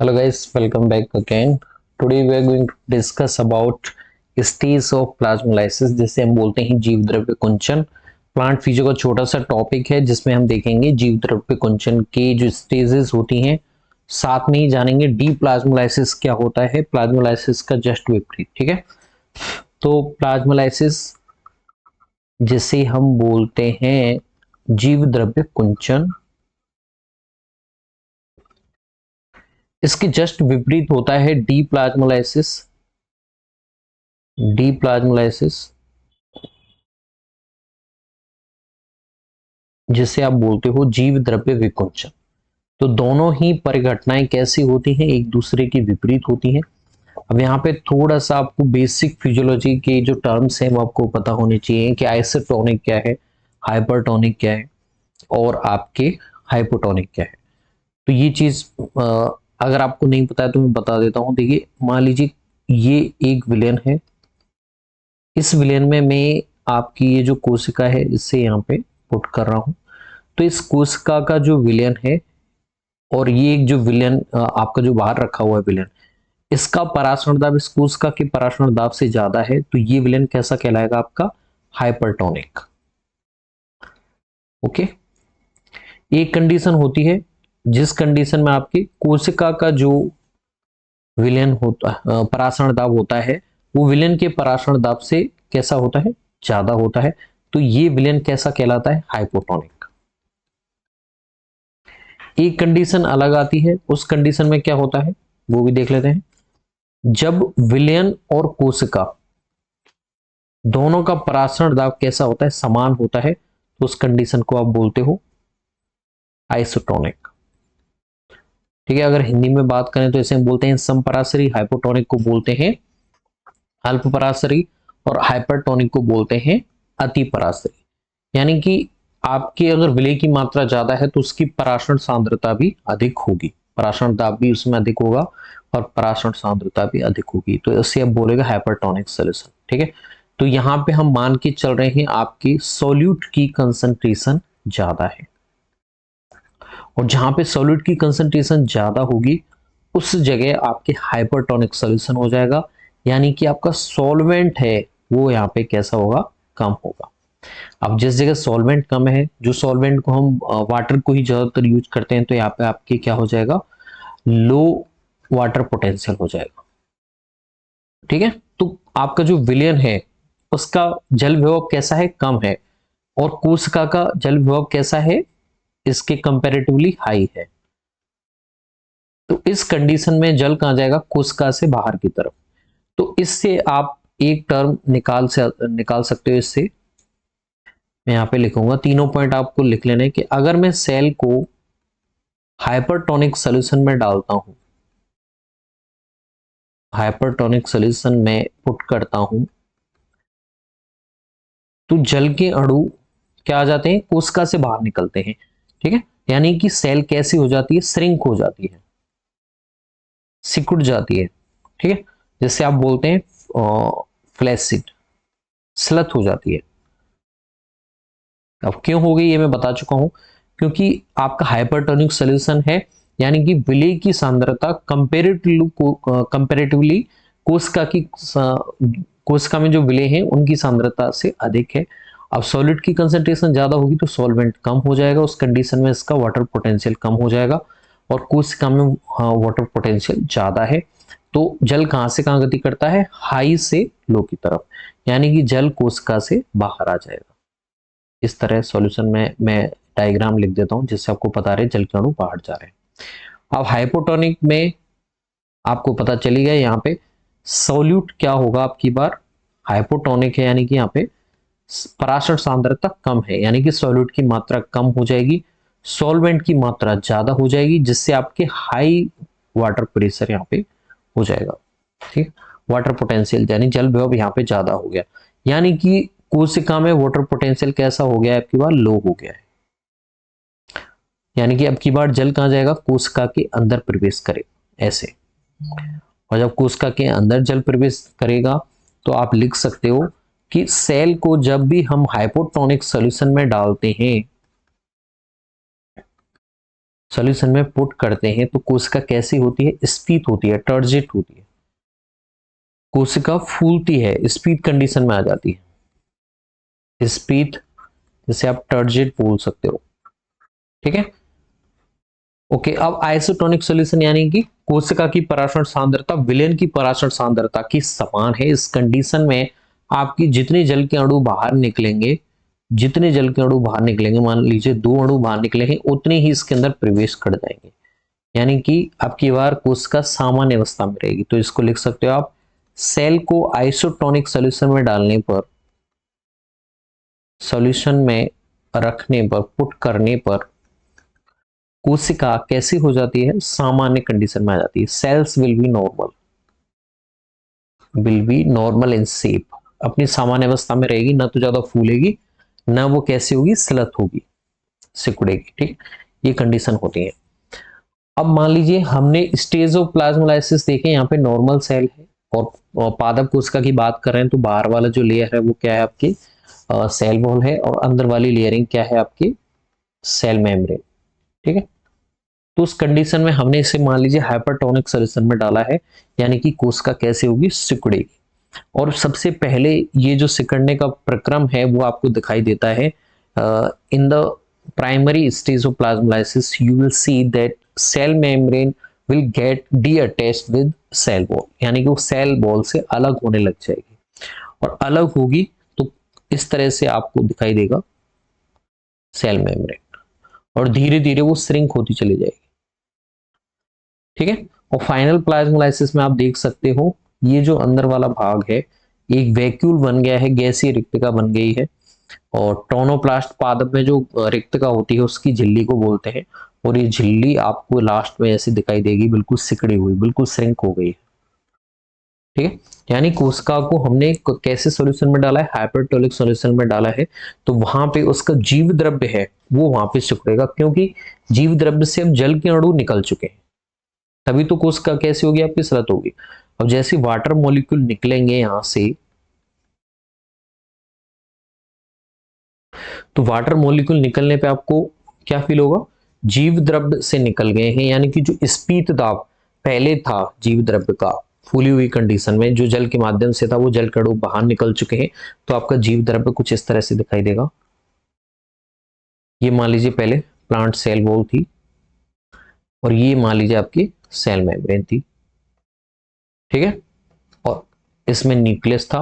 Hello guys, welcome back again. Today we are going to discuss about stage of plasmolysis जिसे हम बोलते हैं जीव द्रव्य कुंचन। प्लांट फिजियो का छोटा सा टॉपिक है जिसमें हम देखेंगे जीव द्रव्य कुंचन के जो स्टेजेस होती हैं, साथ में ही जानेंगे डी प्लाज्मोलाइसिस क्या होता है, प्लाज्मोलाइसिस का जस्ट विपरीत। ठीक है, तो प्लाज्मोलाइसिस जिसे हम बोलते हैं जीव द्रव्य कुंचन, इसके जस्ट विपरीत होता है डी प्लाज्मोलाइसिस। डी प्लाज्मोलाइसिस जिसे आप बोलते हो जीव द्रव्य विकुंचन। तो दोनों ही परिघटनाएं कैसी होती हैं, एक दूसरे की विपरीत होती हैं। अब यहाँ पे थोड़ा सा आपको बेसिक फिजियोलॉजी के जो टर्म्स हैं वो आपको पता होने चाहिए कि आइसोटोनिक क्या है, हाइपरटोनिक क्या है और आपके हाइपोटोनिक क्या है। तो ये चीज अगर आपको नहीं पता है तो मैं बता देता हूं। देखिए, मान लीजिए ये एक विलेन है, इस विलेन में मैं आपकी ये जो कोशिका है इससे यहाँ पे पुट कर रहा हूं। तो इस कोशिका का जो विलेन है और ये एक जो विलेन आपका जो बाहर रखा हुआ है विलेन, इसका परासरण दाब इस कोशिका के परासरण दाब से ज्यादा है, तो ये विलेन कैसा कहलाएगा आपका, हाइपरटोनिक। ओके, एक कंडीशन होती है जिस कंडीशन में आपकी कोशिका का जो विलेन होता परासरण दाब होता है वो विलेन के परासरण दाब से कैसा होता है, ज्यादा होता है। तो ये विलेन कैसा कहलाता है, हाइपोटोनिक। एक कंडीशन अलग आती है, उस कंडीशन में क्या होता है वो भी देख लेते हैं। जब विलेन और कोशिका दोनों का परासरण दाब कैसा होता है, समान होता है, तो उस कंडीशन को आप बोलते हो आइसोटोनिक। ठीक है, अगर हिंदी में बात करें तो इसे हम बोलते हैं समपरासरी, हाइपोटोनिक को बोलते हैं अल्प परासरी और हाइपरटोनिक को बोलते हैं अति परासरी। यानी कि आपके अगर विलेय की मात्रा ज्यादा है तो उसकी परासरण सांद्रता भी अधिक होगी, परासरण दाब भी उसमें अधिक होगा और परासरण सांद्रता भी अधिक होगी, तो इससे अब बोलेगा हाइपरटोनिक सॉल्यूशन। ठीक है, तो यहां पे हम मान के चल रहे हैं आपकी सोल्यूट की कंसंट्रेशन ज्यादा है, और जहां पे सोल्यूट की कंसंट्रेशन ज्यादा होगी उस जगह आपके हाइपरटोनिक सॉल्यूशन हो जाएगा। यानी कि आपका सॉल्वेंट है वो यहाँ पे कैसा होगा, कम होगा। अब जिस जगह सॉल्वेंट कम है, जो सॉल्वेंट को हम वाटर को ही ज्यादातर यूज करते हैं, तो यहाँ पे आपके क्या हो जाएगा, लो वाटर पोटेंशियल हो जाएगा। ठीक है, तो आपका जो विलयन है उसका जल विभव कैसा है, कम है, और कोशिका का जल विभव कैसा है, इसके कंपेरेटिवली हाई है। तो इस कंडीशन में जल कहां जाएगा, कोशिका से बाहर की तरफ। तो इससे आप एक टर्म निकाल सकते हो। इससे मैं यहां पे लिखूंगा, तीनों पॉइंट आपको लिख लेने कि अगर मैं सेल को हाइपरटोनिक सॉल्यूशन में डालता हूं, हाइपरटोनिक सॉल्यूशन में पुट करता हूं, तो जल के अणु क्या आ जाते हैं, कोशिका से बाहर निकलते हैं। ठीक है, यानी कि सेल कैसी हो जाती है, श्रिंक हो जाती है, सिकुड़ जाती है। ठीक है, जिससे आप बोलते हैं फ्लैसिड, स्लथ हो जाती है। अब क्यों हो गई ये मैं बता चुका हूं, क्योंकि आपका हाइपरटोनिक सॉल्यूशन है, यानी कि विलेय की सांद्रता कंपेरेटिवली कोशिका में जो विलेय है उनकी सांद्रता से अधिक है। अब सॉलिड की कंसंट्रेशन ज्यादा होगी तो सॉल्वेंट कम हो जाएगा, उस कंडीशन में इसका वाटर पोटेंशियल कम हो जाएगा, और कोशिका में वाटर पोटेंशियल ज्यादा है। तो जल कहां से कहां गति करता है, हाई से लो की तरफ, यानी कि जल कोशिका से बाहर आ जाएगा। इस तरह सॉल्यूशन में मैं डायग्राम लिख देता हूं जिससे आपको पता रहे जल के अणु बाहर जा रहे हैं। अब हाइपोटोनिक में आपको पता चली गया, यहाँ पे सोल्यूट क्या होगा, आपकी बार हाइपोटोनिक है, यानी कि यहाँ पे पराशर सांद्रता कम है, यानी कि सोल्यूट की मात्रा कम हो जाएगी, सॉल्वेंट की मात्रा ज्यादा हो जाएगी, जिससे आपके हाई वाटर प्रेशर यहाँ पे हो जाएगा। ठीक, वाटर पोटेंशियल यानी जल विभव यहाँ पे ज्यादा हो गया, यानी कि कोशिका में वाटर पोटेंशियल कैसा हो गया है, आपकी बार लो हो गया है। यानी कि अब की बार जल कहां जाएगा, कोशिका के अंदर प्रवेश करे ऐसे। और जब कोशिका के अंदर जल प्रवेश करेगा तो आप लिख सकते हो कि सेल को जब भी हम हाइपोटोनिक सॉल्यूशन में डालते हैं, सॉल्यूशन में पुट करते हैं तो कोशिका कैसी होती है, स्फीत होती है, टर्जिट होती है, कोशिका फूलती है, स्फीत कंडीशन में आ जाती है, स्फीत, जिसे आप टर्जिट बोल सकते हो। ठीक है, ओके। अब आइसोटोनिक सॉल्यूशन यानी कि कोशिका की पराशर सांद्रता विलयन की पराशर सांद्रता की समान है। इस कंडीशन में आपकी जितने जल के अणु बाहर निकलेंगे, जितने जल के अणु बाहर निकलेंगे, मान लीजिए 2 अणु बाहर निकले हैं, उतने ही इसके अंदर प्रवेश कर जाएंगे, यानी कि आपकी बार कोशिका सामान्य अवस्था में रहेगी। तो इसको लिख सकते हो आप, सेल को आइसोटोनिक सॉल्यूशन में डालने पर, सॉल्यूशन में रखने पर, पुट करने पर कोशिका कैसी हो जाती है, सामान्य कंडीशन में आ जाती है। Cells will be normal in shape, अपनी सामान्य अवस्था में रहेगी, ना तो ज्यादा फूलेगी, ना वो कैसी होगी, स्लथ होगी, सिकुड़ेगी। ठीक, ये कंडीशन होती है। अब मान लीजिए हमने स्टेज ऑफ प्लाज्मोलाइसिस देखे, यहाँ पे नॉर्मल सेल है और पादप कोशिका की बात कर रहे हैं तो बाहर वाला जो लेयर है वो क्या है, आपकी सेल वॉल है, और अंदर वाली लेयरिंग क्या है, आपकी सेल मेम्ब्रेन। ठीक है, तो उस कंडीशन में हमने इसे मान लीजिए हाइपरटोनिक सॉल्यूशन में डाला है, यानी कि कोशिका कैसे होगी, सिकुड़ेगी। और सबसे पहले ये जो सिकुड़ने का प्रक्रम है वो आपको दिखाई देता है in the primary stage of plasmolysis, you will see that cell membrane will get detached with cell wall, यानी कि वो सेल वॉल से अलग होने लग जाएगी, और अलग होगी तो इस तरह से आपको दिखाई देगा सेल मेम्ब्रेन, और धीरे धीरे वो श्रिंक होती चली जाएगी। ठीक है, और फाइनल प्लाज्मोलाइसिस में आप देख सकते हो ये जो अंदर वाला भाग है एक वैक्यूल बन गया है, गैसीय रिक्तिका बन गई है, और टोनोप्लास्ट पादप में जो रिक्तिका होती है उसकी झिल्ली को बोलते हैं, और ये झिल्ली आपको लास्ट में ऐसे दिखाई देगी, बिल्कुल सिकड़ी हुई, बिल्कुल श्रिंक हो गई है। ठीक है, यानी कोशिका को हमने कैसे सॉल्यूशन में डाला है, हाइपरटोनिक सॉल्यूशन में डाला है, तो वहां पे उसका जीव द्रव्य है वो वहां पे सिकुड़ेगा, क्योंकि जीव द्रव्य से अब जल के अणु निकल चुके हैं, तभी तो कोशिका कैसी होगी, आपकी स्लत होगी। अब जैसे वाटर मॉलिक्यूल निकलेंगे यहां से, तो वाटर मॉलिक्यूल निकलने पे आपको क्या फील होगा, जीव द्रव्य से निकल गए हैं, यानी कि जो स्पीत दाब पहले था जीव द्रव्य का फूली हुई कंडीशन में, जो जल के माध्यम से था, वो जल कणु बाहर निकल चुके हैं, तो आपका जीव द्रव्य कुछ इस तरह से दिखाई देगा। ये मान लीजिए पहले प्लांट सेल वॉल थी, और ये मान लीजिए आपकी सेल मेम्ब्रेन थी। ठीक है, और इसमें न्यूक्लियस था,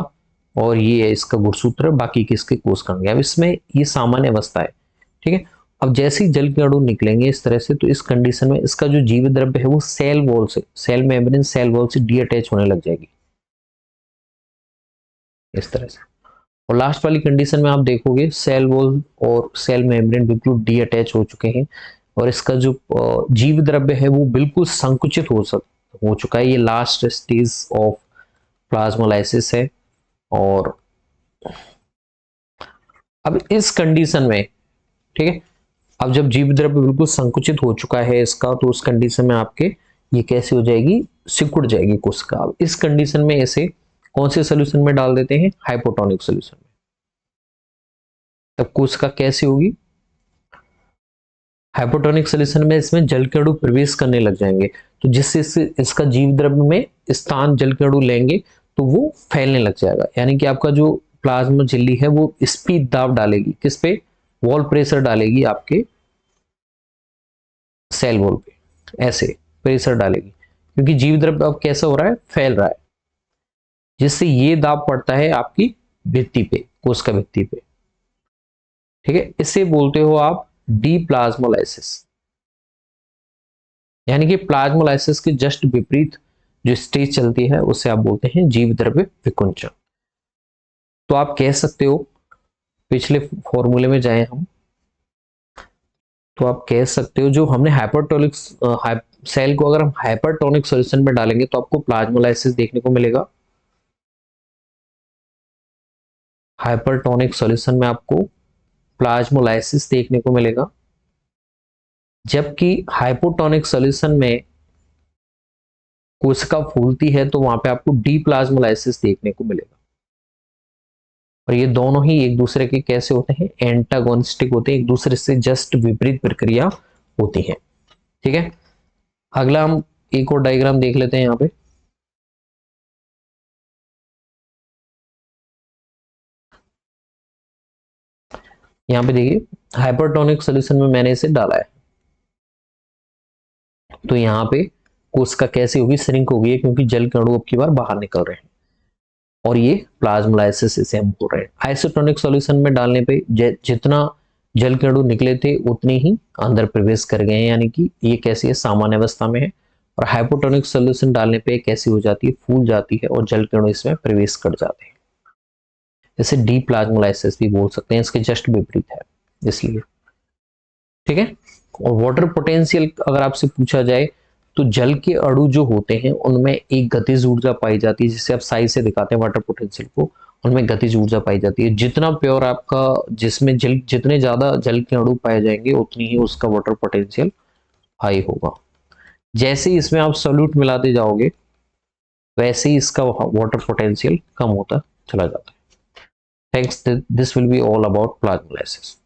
और ये है इसका गुणसूत्र, बाकी किसके कोशिकांग। अब इसमें ये सामान्य अवस्था है। ठीक है, अब जैसे ही जल के अणु निकलेंगे इस तरह से, तो इस कंडीशन में इसका जो जीव द्रव्य है वो सेल वॉल से, सेल मेम्ब्रेन सेल वॉल से डीअटैच होने लग जाएगी इस तरह से। और लास्ट वाली कंडीशन में आप देखोगे सेल वॉल और सेल मेम्ब्रेन बिल्कुल डीअटैच हो चुके हैं, और इसका जो जीव द्रव्य है वो बिल्कुल संकुचित हो चुका है। ये लास्ट स्टेज ऑफ प्लाज्मोलाइसिस है। और अब इस कंडीशन में, ठीक है, अब जब जीव द्रव्य बिल्कुल संकुचित हो चुका है इसका, तो उस कंडीशन में आपके ये कैसे हो जाएगी, सिकुड़ जाएगी कोशिका। अब इस कंडीशन में ऐसे कौन से सोल्यूशन में डाल देते हैं, हाइपोटोनिक सोल्यूशन में, तब कोशिका कैसी होगी, हाइपोटोनिक सोल्यूशन में इसमें जल के अणु प्रवेश करने लग जाएंगे, तो जिससे इसका जीव द्रव्य में स्थान जल के अणु लेंगे तो वो फैलने लग जाएगा, यानी कि आपका जो प्लाज्मा झिल्ली है वो स्पीड दाब डालेगी, किस पे, वॉल प्रेशर डालेगी आपके सेल वॉल पे, ऐसे प्रेशर डालेगी, क्योंकि जीव द्रव्य अब कैसा हो रहा है, फैल रहा है, जिससे ये दाब पड़ता है आपकी भित्ति पे, कोशिका भित्ति पे। ठीक है, इसे बोलते हो आप डीप्लाज्मोलाइसिस, यानी कि प्लाज्मोलाइसिस के जस्ट विपरीत जो स्टेज चलती है उसे आप बोलते हैं जीव द्रव्य विकुंचन। तो आप कह सकते हो, पिछले फॉर्मूले में जाए हम, तो आप कह सकते हो जो हमने हाइपरटोनिक सेल को अगर हम हाइपरटोनिक सॉल्यूशन में डालेंगे तो आपको प्लाज्मोलाइसिस देखने को मिलेगा। हाइपरटोनिक सॉल्यूशन में आपको प्लाज्मोलाइसिस देखने को मिलेगा, जबकि हाइपोटोनिक सॉल्यूशन में कोशिका फूलती है तो वहां पे आपको डीप्लाज्मोलाइसिस देखने को मिलेगा। और ये दोनों ही एक दूसरे के कैसे होते हैं, एंटागोनिस्टिक होते हैं, एक दूसरे से जस्ट विपरीत प्रक्रिया होती है। ठीक है, अगला हम एक और डायग्राम देख लेते हैं यहाँ पे। यहाँ पे देखिए हाइपरटोनिक सॉल्यूशन में मैंने इसे डाला है, तो यहाँ पे कोशिका कैसे होगी, श्रिंक होगी, क्योंकि जल के अणु अब की बार बाहर निकल रहे हैं और ये प्लाज्मोलाइसिस इसे हम बोल रहे हैं। आइसोटोनिक सॉल्यूशन में डालने पे जितना जल के अणु निकले थे उतने ही अंदर प्रवेश कर गए हैं, यानी कि ये कैसी है, सामान्य अवस्था में है। और हाइपोटोनिक सॉल्यूशन डालने पे कैसी हो जाती है, फूल जाती है और जल के अणु इसमें प्रवेश कर जाते हैं। इसे डीप्लाज्मोलाइसिस भी बोल सकते हैं, इसके जस्ट विपरीत है इसलिए। ठीक है, और वाटर पोटेंशियल अगर आपसे पूछा जाए तो जल के अणु जो होते हैं उनमें एक गतिज ऊर्जा पाई जाती है, जिसे आप साइज से दिखाते हैं वाटर पोटेंशियल को, उनमें गतिज ऊर्जा पाई जाती है। जितना प्योर आपका, जिसमें जल, जितने ज्यादा जल के अणु पाए जाएंगे उतनी ही उसका वाटर पोटेंशियल हाई होगा। जैसे ही इसमें आप सॉल्यूट मिलाते जाओगे वैसे ही इसका वाटर पोटेंशियल कम होता चला जाता है। Thanks, this will be all about plasmolysis.